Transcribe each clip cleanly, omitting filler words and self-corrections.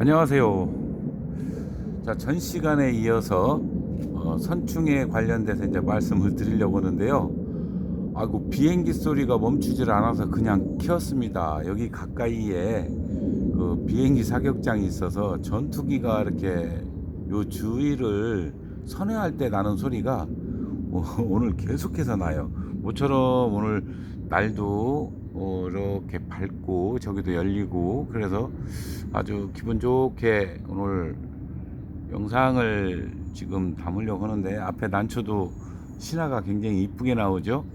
안녕하세요. 자, 전 시간에 이어서 선충에 관련돼서 이제 말씀을 드리려고 하는데요. 아이고, 비행기 소리가 멈추질 않아서 그냥 켰습니다. 여기 가까이에 그 비행기 사격장이 있어서 전투기가 이렇게 요 주위를 선회할 때 나는 소리가 오늘 계속해서 나요. 모처럼 오늘 날도 이렇게 밝고 저기도 열리고 그래서 아주 기분 좋게 오늘 영상을 지금 담으려고 하는데, 앞에 난초도 신화가 굉장히 이쁘게 나오죠.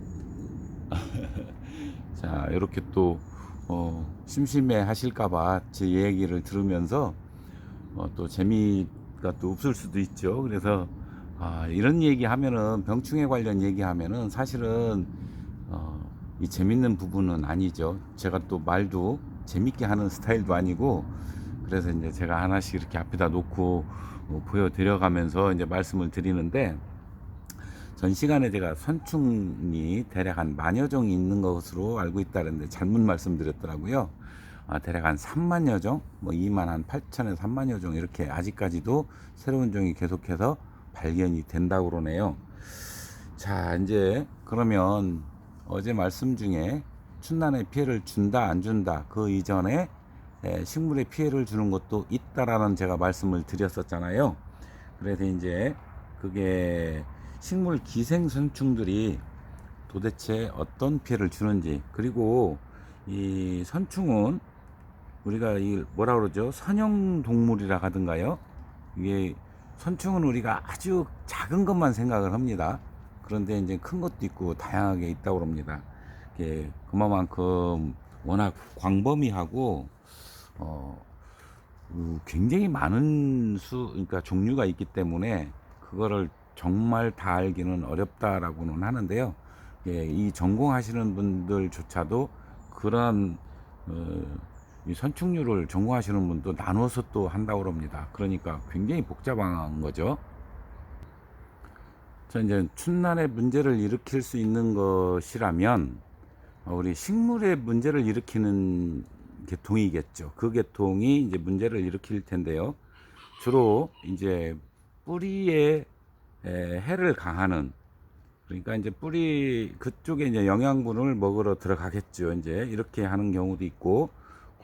자, 이렇게 또 심심해 하실까봐 제 얘기를 들으면서 또 재미가 또 없을 수도 있죠. 그래서 이런 얘기 하면은, 병충해 관련 얘기 하면은 사실은 이 재밌는 부분은 아니죠. 제가 또 말도 재밌게 하는 스타일도 아니고, 그래서 이제 제가 하나씩 이렇게 앞에다 놓고 보여드려 가면서 이제 말씀을 드리는데, 전 시간에 제가 선충이 대략 한 만여 종이 있는 것으로 알고 있다는데 잘못 말씀드렸더라고요. 대략 한 3만여 종, 뭐 2만 한 8천에서 3만여 종, 이렇게 아직까지도 새로운 종이 계속해서 발견이 된다고 그러네요. 자, 이제 그러면 어제 말씀 중에 춘난에 피해를 준다 안 준다, 그 이전에 식물에 피해를 주는 것도 있다라는 제가 말씀을 드렸었잖아요. 그래서 이제 그게 식물 기생선충들이 도대체 어떤 피해를 주는지, 그리고 이 선충은 우리가 이 뭐라 그러죠? 선형 동물이라 하던가요? 이게 선충은 우리가 아주 작은 것만 생각을 합니다. 그런데 이제 큰 것도 있고 다양하게 있다고 합니다. 이게 그만큼 워낙 광범위하고 굉장히 많은 그러니까 종류가 있기 때문에 그거를 정말 다 알기는 어렵다라고는 하는데요. 이 전공하시는 분들조차도 그런 이 선충류를 전공하시는 분도 나눠서 또 한다고 합니다. 그러니까 굉장히 복잡한 거죠. 자, 이제 춘난의 문제를 일으킬 수 있는 것이라면 우리 식물의 문제를 일으키는 계통이겠죠. 그 계통이 이제 문제를 일으킬 텐데요. 주로 이제 뿌리에 해를 강하는, 그러니까 이제 뿌리 그쪽에 이제 영양분을 먹으러 들어가겠죠. 이제 이렇게 하는 경우도 있고,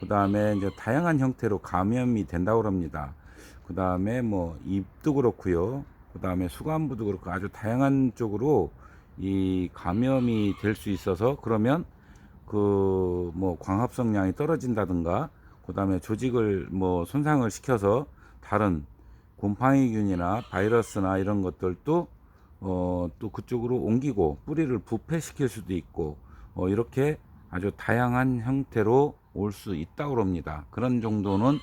그 다음에 이제 다양한 형태로 감염이 된다고 합니다. 그 다음에 뭐 잎도 그렇고요. 그 다음에 수관부도 그렇고 아주 다양한 쪽으로 이 감염이 될 수 있어서, 그러면 그 뭐 광합성량이 떨어진다든가, 그 다음에 조직을 뭐 손상을 시켜서 다른 곰팡이균이나 바이러스나 이런 것들도 또 그쪽으로 옮기고 뿌리를 부패시킬 수도 있고, 이렇게 아주 다양한 형태로 올 수 있다고 합니다. 그런 정도는.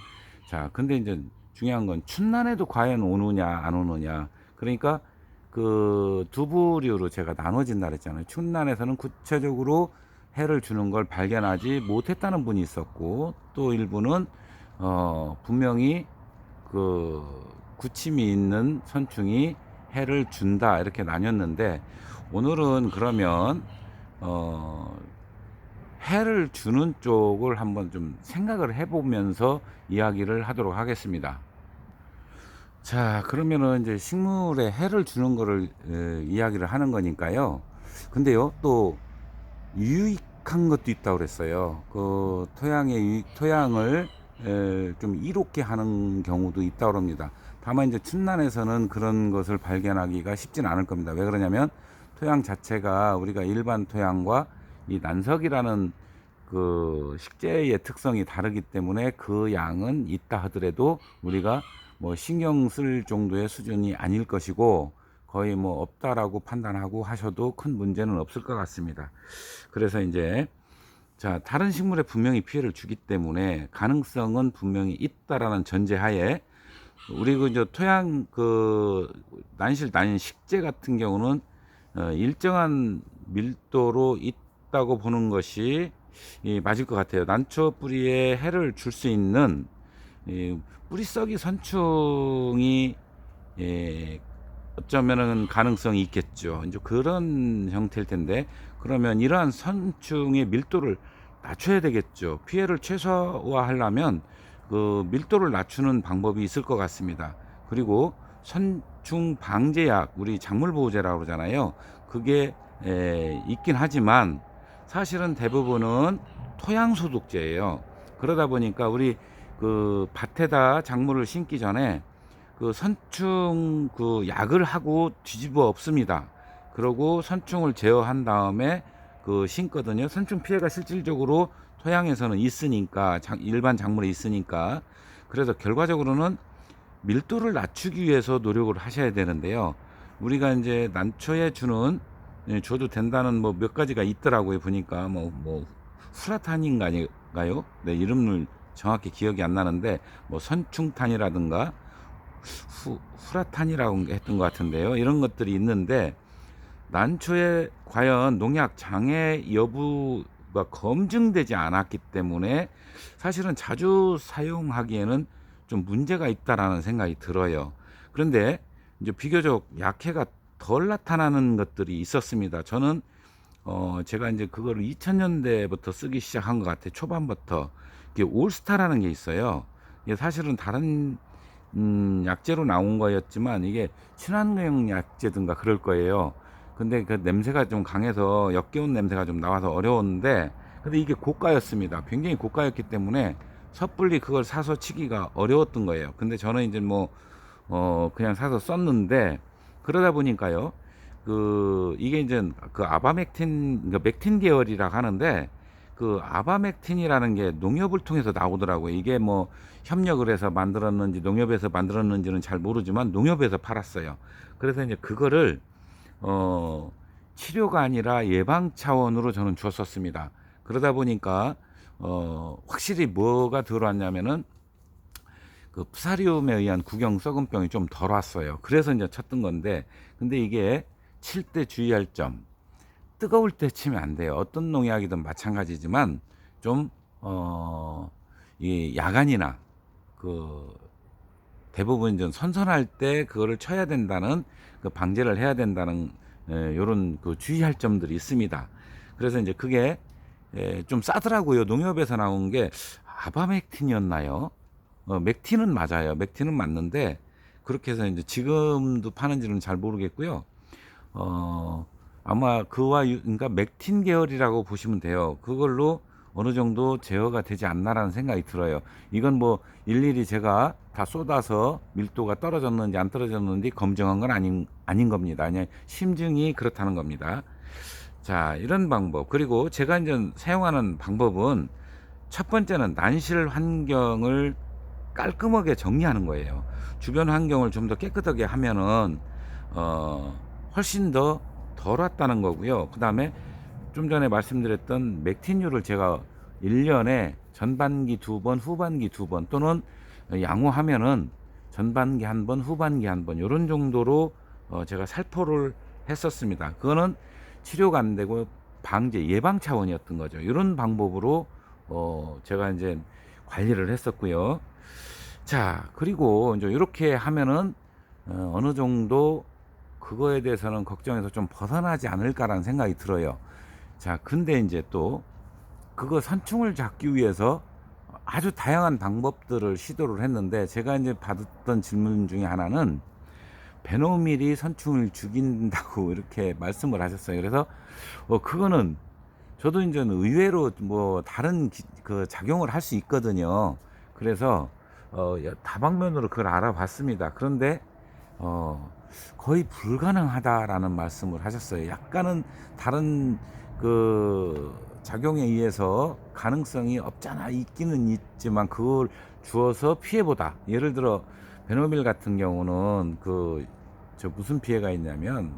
자, 근데 이제 중요한 건 춘난에도 과연 오느냐 안 오느냐. 그러니까 그 두 부류로 제가 나눠진다 그랬잖아요. 춘난에서는 구체적으로 해를 주는 걸 발견하지 못했다는 분이 있었고, 또 일부는 분명히 그 구침이 있는 선충이 해를 준다, 이렇게 나뉘었는데, 오늘은 그러면 해를 주는 쪽을 한번 좀 생각을 해보면서 이야기를 하도록 하겠습니다. 자, 그러면은 이제 식물에 해를 주는 거를 이야기를 하는 거니까요. 근데요, 또 유익한 것도 있다고 그랬어요. 그 토양을 좀 이롭게 하는 경우도 있다고 합니다. 다만 이제 춘난에서는 그런 것을 발견하기가 쉽진 않을 겁니다. 왜 그러냐면 토양 자체가 우리가 일반 토양과 이 난석이라는 그 식재의 특성이 다르기 때문에 그 양은 있다 하더라도 우리가 뭐 신경 쓸 정도의 수준이 아닐 것이고, 거의 뭐 없다라고 판단하고 하셔도 큰 문제는 없을 것 같습니다. 그래서 이제 자, 다른 식물에 분명히 피해를 주기 때문에 가능성은 분명히 있다라는 전제하에, 우리 그 이제 토양 그 난실 난 식재 같은 경우는 일정한 밀도로 있다고 보는 것이 맞을 것 같아요. 난초 뿌리에 해를 줄 수 있는 뿌리썩이 선충이 어쩌면은 가능성이 있겠죠. 이제 그런 형태일 텐데, 그러면 이러한 선충의 밀도를 낮춰야 되겠죠. 피해를 최소화하려면 그 밀도를 낮추는 방법이 있을 것 같습니다. 그리고 선충 방제약, 우리 작물보호제라고 그러잖아요. 그게 있긴 하지만 사실은 대부분은 토양소독제예요. 그러다 보니까 우리 그 밭에다 작물을 심기 전에 그 선충 그 약을 하고 뒤집어 엎습니다. 그러고 선충을 제어한 다음에 그 심거든요. 선충 피해가 실질적으로 토양에서는 있으니까, 일반 작물에 있으니까. 그래서 결과적으로는 밀도를 낮추기 위해서 노력을 하셔야 되는데요. 우리가 이제 난초에 주는, 줘도 된다는 뭐 몇 가지가 있더라고요. 보니까 뭐 후라탄인가요? 네, 이름을 정확히 기억이 안 나는데 뭐 선충탄이라든가 후라탄이라고 했던 것 같은데요. 이런 것들이 있는데 난초에 과연 농약 장애 여부가 검증되지 않았기 때문에 사실은 자주 사용하기에는 좀 문제가 있다라는 생각이 들어요. 그런데 이제 비교적 약해가 덜 나타나는 것들이 있었습니다. 저는 제가 이제 그거를 2000년대부터 쓰기 시작한 것 같아요. 초반부터. 이게 올스타라는 게 있어요. 이게 사실은 다른 약재로 나온 거였지만 이게 친환경 약재든가 그럴 거예요. 근데 그 냄새가 좀 강해서 역겨운 냄새가 좀 나와서 어려웠는데, 근데 이게 고가였습니다. 굉장히 고가였기 때문에 섣불리 그걸 사서 치기가 어려웠던 거예요. 근데 저는 이제 뭐 그냥 사서 썼는데, 그러다 보니까요, 그 이게 이제 그 아바맥틴, 그러니까 맥틴 계열이라 하는데, 그 아바맥틴이라는 게 농협을 통해서 나오더라고요. 이게 뭐 협력을 해서 만들었는지 농협에서 만들었는지는 잘 모르지만 농협에서 팔았어요. 그래서 이제 그거를 치료가 아니라 예방 차원으로 저는 줬었습니다. 그러다 보니까 확실히 뭐가 들어왔냐면은 그 푸사리움에 의한 구경 썩은병이 좀 덜 왔어요. 그래서 이제 쳤던 건데, 근데 이게 칠 때 주의할 점, 뜨거울 때 치면 안 돼요. 어떤 농약이든 마찬가지지만 좀 이 야간이나 그 대부분 좀 선선할 때 그거를 쳐야 된다는, 그 방제를 해야 된다는 요런 그 주의할 점들이 있습니다. 그래서 이제 그게 좀 싸더라고요. 농협에서 나온 게 아바맥틴이었나요? 맥틴은 맞아요. 맥틴은 맞는데 그렇게 해서 이제 지금도 파는지는 잘 모르겠고요. 아마 그러니까 맥틴 계열이라고 보시면 돼요. 그걸로 어느 정도 제어가 되지 않나라는 생각이 들어요. 이건 뭐 일일이 제가 다 쏟아서 밀도가 떨어졌는지 안 떨어졌는지 검증한 건 아닌 겁니다. 그냥 심증이 그렇다는 겁니다. 자, 이런 방법. 그리고 제가 이제 사용하는 방법은 첫 번째는 난실 환경을 깔끔하게 정리하는 거예요. 주변 환경을 좀 더 깨끗하게 하면은 훨씬 더 덜 왔다는 거고요. 그 다음에 좀 전에 말씀드렸던 맥틴류를 제가 1년에 전반기 2번, 후반기 2번, 또는 양호하면은 전반기 1번, 후반기 1번, 이런 정도로 제가 살포를 했었습니다. 그거는 치료가 안 되고 방제, 예방 차원이었던 거죠. 이런 방법으로 제가 이제 관리를 했었고요. 자, 그리고 이제 이렇게 하면은 어느 정도 그거에 대해서는 걱정해서 좀 벗어나지 않을까라는 생각이 들어요. 자, 근데 이제 또 그거 선충을 잡기 위해서 아주 다양한 방법들을 시도를 했는데, 제가 이제 받았던 질문 중에 하나는 베노밀이 선충을 죽인다고 이렇게 말씀을 하셨어요. 그래서 그거는 저도 이제 의외로 뭐 다른 그 작용을 할 수 있거든요. 그래서 다방면으로 그걸 알아봤습니다. 그런데 거의 불가능하다라는 말씀을 하셨어요. 약간은 다른 그 작용에 의해서 가능성이 없잖아 있기는 있지만 그걸 주어서 피해보다. 예를 들어 베노밀 같은 경우는 저 무슨 피해가 있냐면,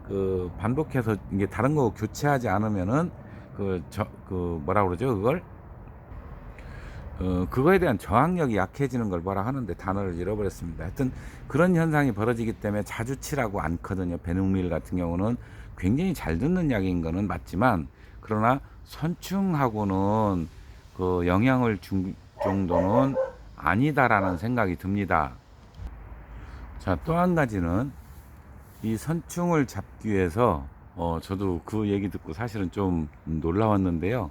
그 반복해서 이게 다른 거 교체하지 않으면은 뭐라 그러죠 그걸, 그거에 대한 저항력이 약해지는 걸 뭐라 하는데 단어를 잃어버렸습니다. 하여튼 그런 현상이 벌어지기 때문에 자주 치라고 않거든요. 베누밀 같은 경우는 굉장히 잘 듣는 약인 거는 맞지만, 그러나 선충하고는 그 영향을 준 정도는 아니다라는 생각이 듭니다. 자, 또 한 가지는 이 선충을 잡기 위해서 저도 그 얘기 듣고 사실은 좀 놀라웠는데요.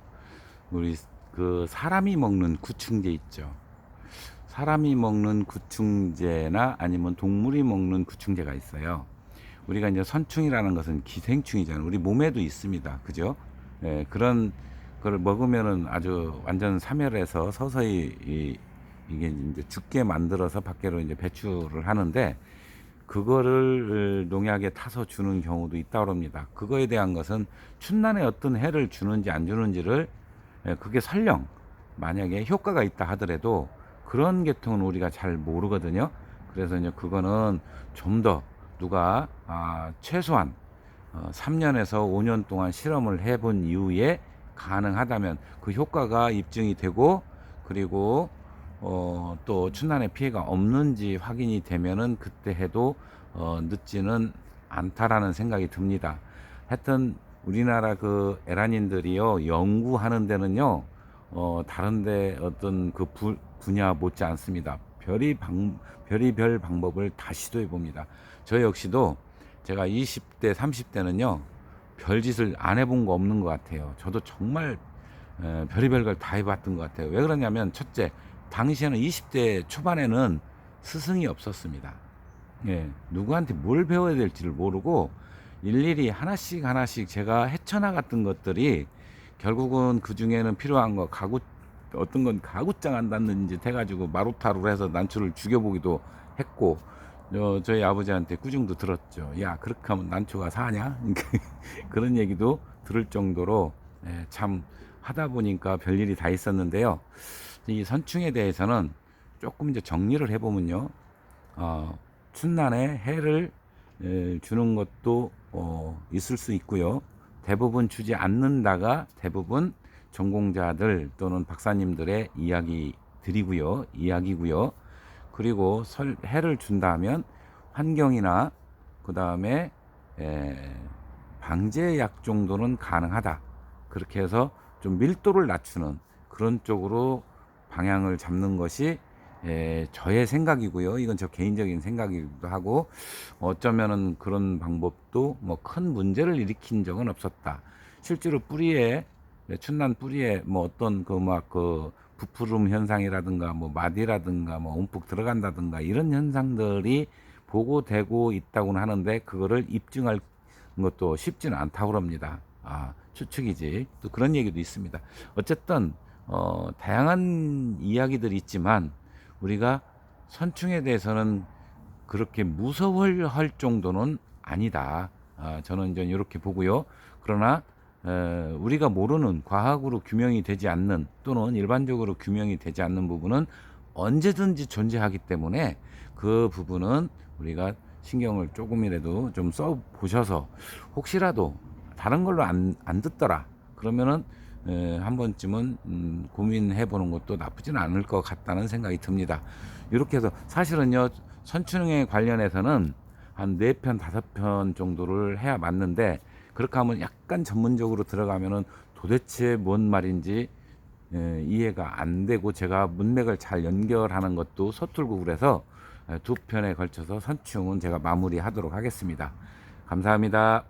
우리 그 사람이 먹는 구충제 있죠. 사람이 먹는 구충제나 아니면 동물이 먹는 구충제가 있어요. 우리가 이제 선충이라는 것은 기생충이잖아요. 우리 몸에도 있습니다. 그죠? 예, 그런 걸 먹으면은 아주 완전 사멸해서 서서히 이게 이제 죽게 만들어서 밖으로 이제 배출을 하는데, 그거를 농약에 타서 주는 경우도 있다고 합니다. 그거에 대한 것은 춘난에 어떤 해를 주는지 안 주는지를, 그게 설령 만약에 효과가 있다 하더라도 그런 계통은 우리가 잘 모르거든요. 그래서 이제 그거는 좀 더 누가 최소한 3년에서 5년 동안 실험을 해본 이후에 가능하다면 그 효과가 입증이 되고, 그리고 또 춘난의 피해가 없는지 확인이 되면은 그때 해도 늦지는 않다라는 생각이 듭니다. 하여튼 우리나라 그 에란인들이요, 연구하는 데는요 다른데 어떤 그 분야 못지 않습니다. 별의별 방법을 다 시도해 봅니다. 저 역시도 제가 20대 30대는요 별짓을 안 해본 거 없는 것 같아요. 저도 정말 별의별 걸 다 해봤던 것 같아요. 왜 그러냐면, 첫째, 당시에는 20대 초반에는 스승이 없었습니다. 예, 누구한테 뭘 배워야 될지를 모르고 일일이 하나씩 하나씩 제가 헤쳐나갔던 것들이, 결국은 그 중에는 필요한 거, 어떤 건 가구장 한다는 짓 해가지고 마루타루 해서 난초를 죽여보기도 했고, 저희 아버지한테 꾸중도 들었죠. 야, 그렇게 하면 난초가 사냐? 그런 얘기도 들을 정도로, 참 하다 보니까 별일이 다 있었는데요. 이 선충에 대해서는 조금 이제 정리를 해보면요, 춘난에 해를 주는 것도 있을 수 있고요. 대부분 주지 않는다가 대부분 전공자들 또는 박사님들의 이야기고요. 그리고 해를 준다 하면 환경이나 그 다음에 방제약 정도는 가능하다. 그렇게 해서 좀 밀도를 낮추는 그런 쪽으로 방향을 잡는 것이 저의 생각이고요. 이건 저 개인적인 생각이기도 하고, 어쩌면은 그런 방법도 뭐 큰 문제를 일으킨 적은 없었다. 실제로 춘난 뿌리에 뭐 어떤 그 부푸름 현상이라든가 뭐 마디라든가 뭐 움푹 들어간다든가 이런 현상들이 보고되고 있다고는 하는데, 그거를 입증할 것도 쉽지는 않다고 합니다. 추측이지. 또 그런 얘기도 있습니다. 어쨌든 다양한 이야기들이 있지만 우리가 선충에 대해서는 그렇게 무서워할 정도는 아니다. 저는 이제 이렇게 보고요. 그러나 우리가 모르는, 과학으로 규명이 되지 않는, 또는 일반적으로 규명이 되지 않는 부분은 언제든지 존재하기 때문에, 그 부분은 우리가 신경을 조금이라도 좀 써 보셔서, 혹시라도 다른 걸로 안 듣더라 그러면은 한 번쯤은 고민해 보는 것도 나쁘지는 않을 것 같다는 생각이 듭니다. 이렇게 해서 사실은요, 선충에 관련해서는 한 4편 5편 정도를 해야 맞는데, 그렇게 하면 약간 전문적으로 들어가면은 도대체 뭔 말인지 이해가 안 되고, 제가 문맥을 잘 연결하는 것도 서툴고, 그래서 2편에 걸쳐서 선충은 제가 마무리하도록 하겠습니다. 감사합니다.